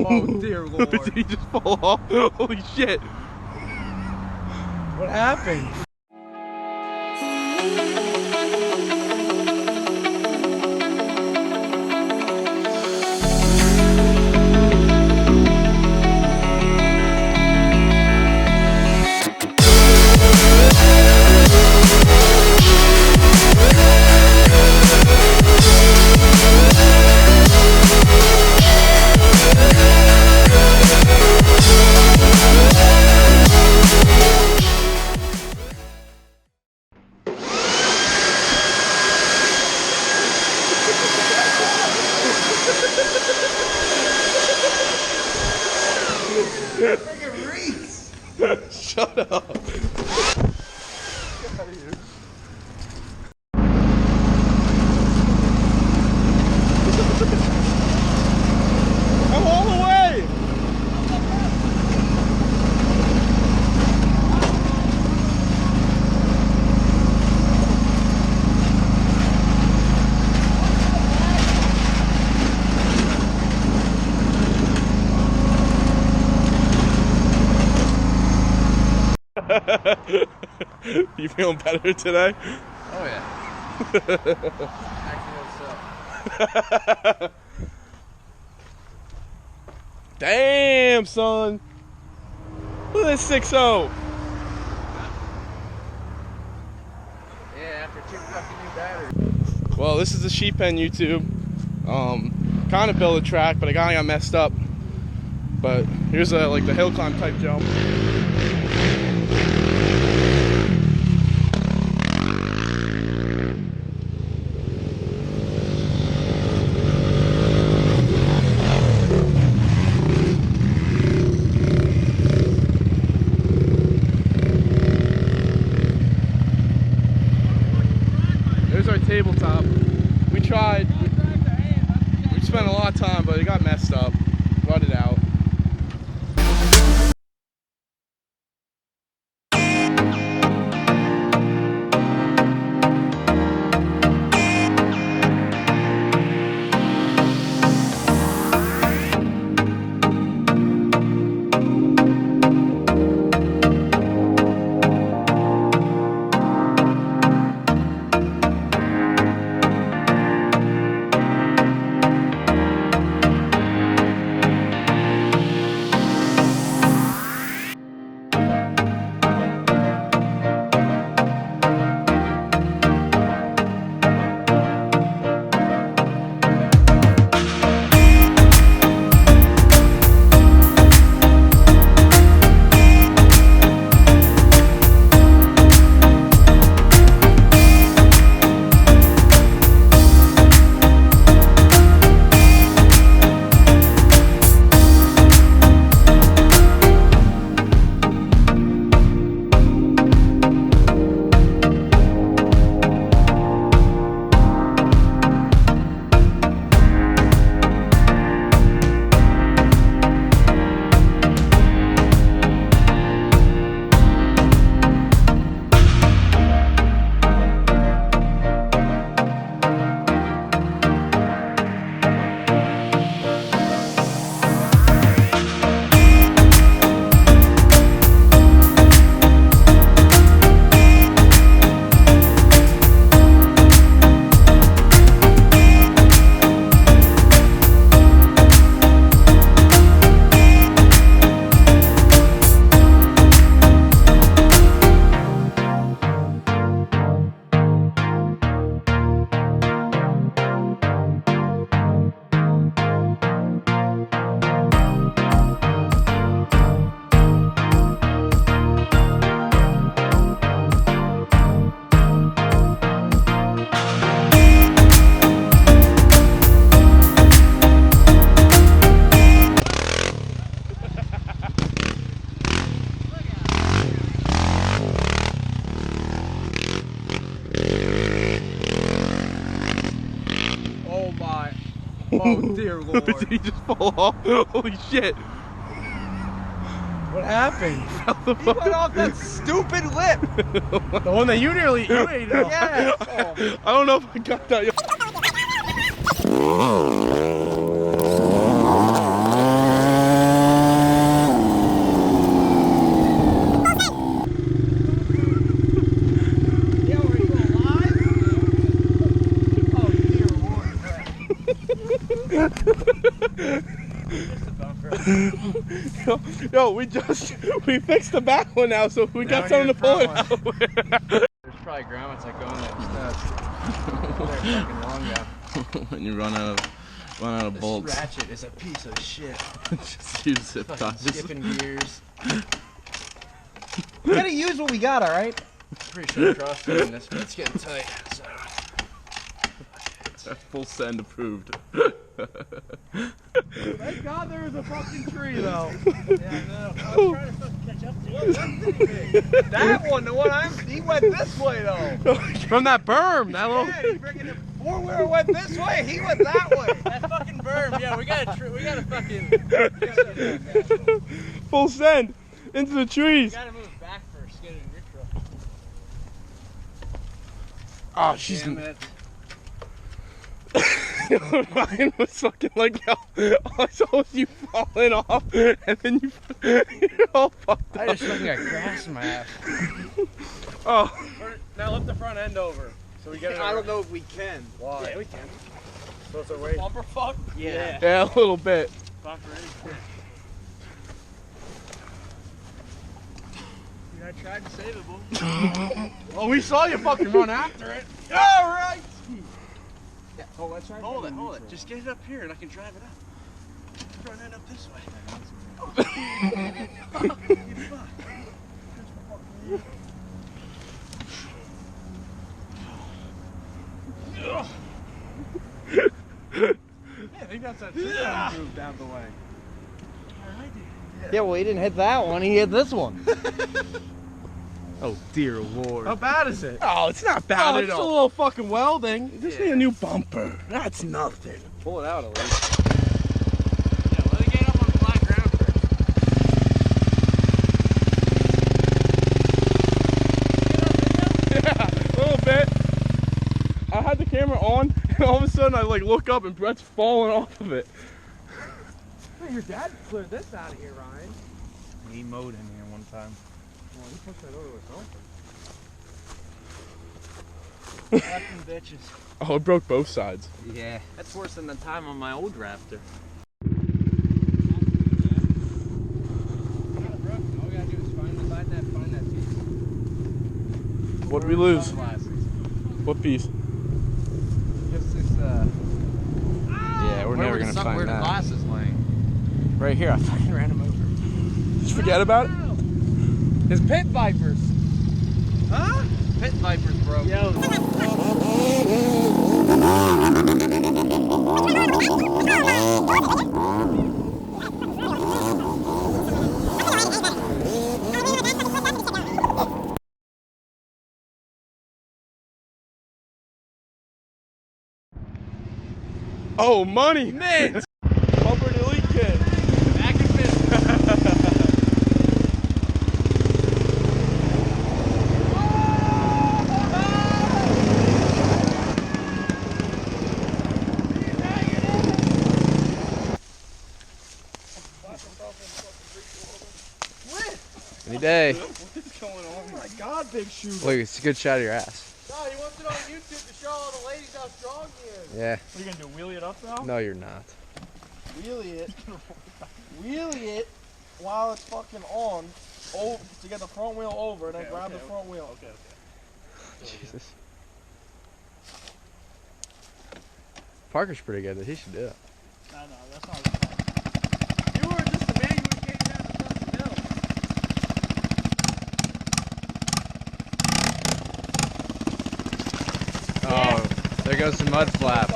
Oh dear Lord. Did he just fall off? Holy shit. What happened? Freaking Reese! Shut up. Get out of here. I'm all the way! You feeling better today? Oh yeah. Actually, what's up? Damn, son. Look at this 6.0. Yeah, after 2 fucking new batteries. Well, this is the sheep pen YouTube. Kind of built a track, but I kinda got messed up. But here's like the hill climb type jump. There's our tabletop. We tried. We spent a lot of time, but it got messed up. Brought it out. Oh dear Lord. Did he just fall off? Holy shit. What happened? He went off that stupid lip. The one that you nearly ate. Yeah. Oh. I don't know if I got that. Yo, we fixed the back one now, so we got something to pull it out. There's probably grommets that go in there. They're fucking long now. When you run out of bolts. This ratchet is a piece of shit. Just use zip ties. Skipping gears. We gotta use what we got, alright? Pretty sure cross doing this, but it's getting tight. So. Full send approved. Thank God there was a fucking tree though. Yeah, I know. I was trying to fucking catch up to it. That one, he went this way though. From that berm, that little. Yeah, he's bringing the four-wheeler went this way. He went that way. That fucking berm. Yeah, we gotta fucking. Full send into the trees. You gotta move back first. Get it in your truck. Oh, she's. Damn it. Mine was fucking like all I saw was you falling off, and then you're all fucked up. I just fucking got grass in my ass. Oh. Now lift the front end over. So we get it. I don't know if we can. Why? Yeah, we can. So it's our way. Bumper fuck? Yeah. Yeah, a little bit. Bumper is. I tried to save it, boy. Oh, we saw you fucking run after it. All right. Yeah. Oh, let's try. Hold it. Just get it up here and I can drive it up. Front end up this way. I think that's that move down the way. Yeah, well, he didn't hit that one. He hit this one. Oh dear lord. How bad is it? Oh, it's not bad at all. It's a little fucking welding. Just need a new bumper. That's nothing. Pull it out at least. Yeah, let it get up on flat ground first. Yeah, a little bit. I had the camera on, and all of a sudden I like look up and Brett's falling off of it. Hey, your dad cleared this out of here, Ryan. He mowed in here one time. Well, he pushed that over with something. Fucking bitches. Oh, it broke both sides. Yeah. That's worse than the time on my old Raptor. All we gotta do is find that piece. What did we lose? Sunglasses. What piece? Just this, Yeah, we're never gonna find that. Glasses laying. Right here, I fucking ran him over. Just forget about it? His pit vipers. Huh? Pit vipers broke. Yo. Oh, money! Mint! Bumper delete kit. Back and fist. Any day. What's going on? Oh my god, big shoe. Look, it's a good shot of your ass. No, he wants it on YouTube to show all the ladies how strong he is. Yeah. What are you gonna do, wheelie it up now? No, you're not. Wheelie it while it's fucking on, to get the front wheel over, and then grab the front wheel. Okay. Jesus. Parker's pretty good. He should do it. No, that's not the fun. You were just the man who came down the fucking hill. Oh, there goes the mud flap.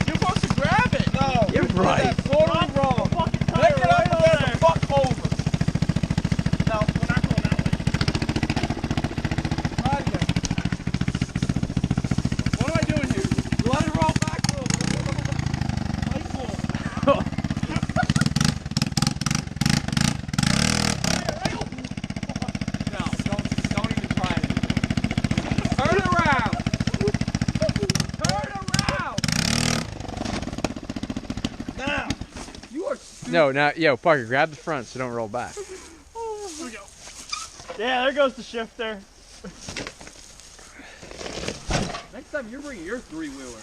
You're supposed to grab it. No, You're right. that's totally wrong. Fucking Pick tire it up right and over get there. the fuck over. No, we're not going that way. Try it again. What am I doing here? Let it roll back a little bit. Nice little. No, don't even try it. Turn around. Turn around. Now. You are No, now, yo, Parker, grab the front so don't roll back. Here we go. Yeah, there goes the shifter. Next time you're bringing your three-wheeler.